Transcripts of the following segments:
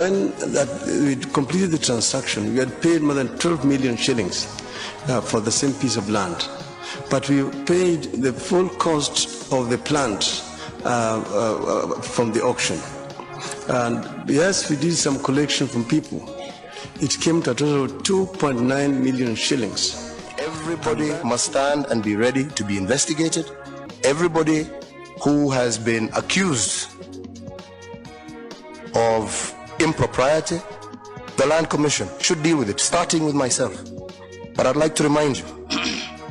When we completed the transaction, we had paid more than 12 million shillings for the same piece of land. But we paid the full cost of the plant from the auction. And yes, we did some collection from people. It came to a total of 2.9 million shillings. Everybody must stand and be ready to be investigated. Everybody who has been accused of impropriety, the Land Commission should deal with it, starting with myself. But I'd like to remind you,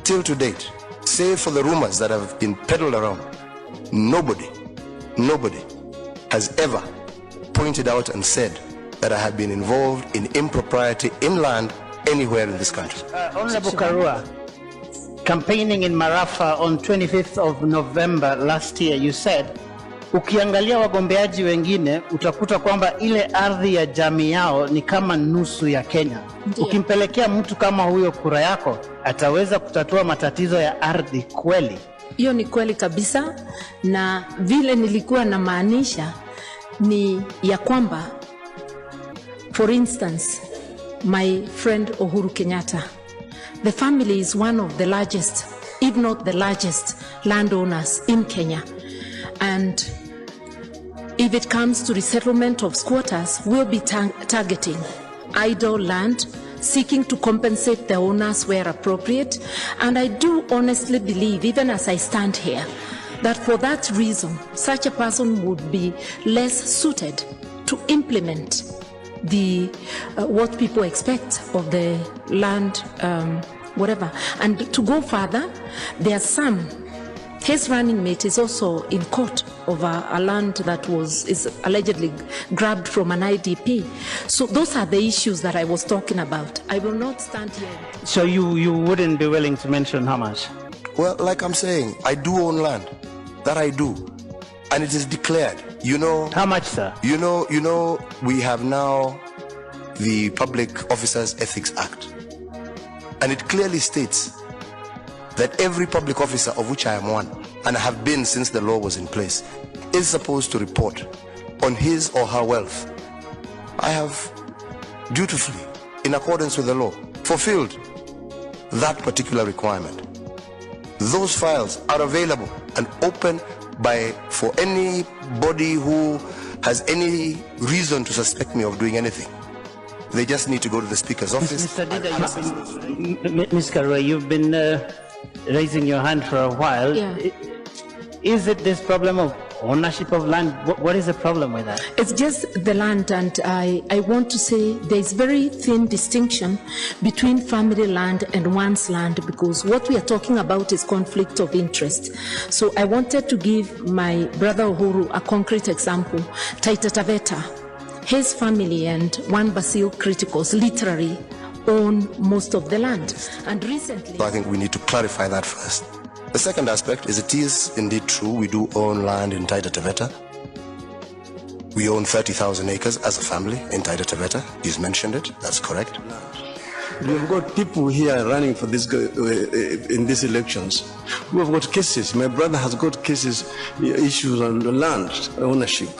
till to date, save for the rumors that have been peddled around, nobody has ever pointed out and said that I have been involved in impropriety in land anywhere in this country. Honorable Karua, campaigning in Marafa on 25th of November last year, you said, ukiangalia wagombeaji wengine utakuta kwamba ile ardhi ya jamii yao ni kama nusu ya Kenya. Ndiyo. Ukimpelekea mtu kama huyo kura yako, ataweza kutatua matatizo ya ardhi kweli? Hiyo ni kweli kabisa, na vile nilikuwa na maanisha ni ya kwamba, for instance, my friend Uhuru Kenyatta, the family is one of the largest, if not the largest, landowners in Kenya. And if it comes to resettlement of squatters, we'll be targeting idle land, seeking to compensate the owners where appropriate. And I do honestly believe, even as I stand here, that for that reason, such a person would be less suited to implement the what people expect of the land, whatever. And to go further, there are some. His running mate is also in court over a land that is allegedly grabbed from an IDP. So those are the issues that I was talking about. I will not stand here. So you wouldn't be willing to mention how much? Well, like I'm saying, I do own land. That I do. And it is declared. You know. How much, sir? You know, we have now the Public Officers Ethics Act. And it clearly states that every public officer, of which I am one, and I have been since the law was in place, is supposed to report on his or her wealth. I have dutifully, in accordance with the law, fulfilled that particular requirement. Those files are available and open for anybody who has any reason to suspect me of doing anything. They just need to go to the Speaker's office. Mr. Dida, Ms. Karua, you've been raising your hand for a while. Yeah. Is it this problem of ownership of land? What is the problem with that? It's just the land, and I want to say there's very thin distinction between family land and one's land, because what we are talking about is conflict of interest. So I wanted to give my brother Uhuru a concrete example. Taita Taveta, his family and one Basil Criticals literally own most of the land. And recently, so I think we need to clarify that first. The second aspect is it is indeed true we do own land in Taita Taveta. We own 30,000 acres as a family in Taita Taveta. He's mentioned it, that's correct. We've got people here running for this in these elections who have got cases. My brother has got cases, issues on the land ownership.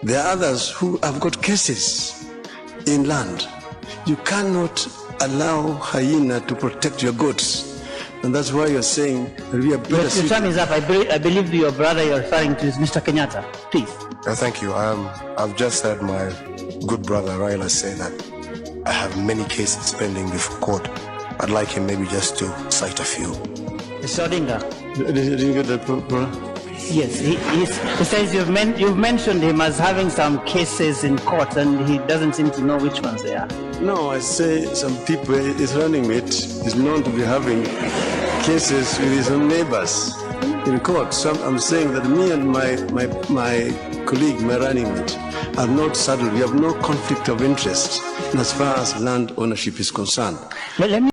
There are others who have got cases in land. You cannot allow hyena to protect your goats. And that's why you're saying we are better. Your time is up. I believe your brother you're referring to is Mr. Kenyatta. Please. Thank you. I've just heard my good brother Raila say that I have many cases pending before court. I'd like him maybe just to cite a few. Mr. Odinga. Did you get that? Yes, he says you've mentioned him as having some cases in court, and he doesn't seem to know which ones they are. No, I say some people, his running mate is known to be having cases with his own neighbors in court. So I'm saying that me and my colleague, my running mate, are not saddled. We have no conflict of interest as far as land ownership is concerned. Let me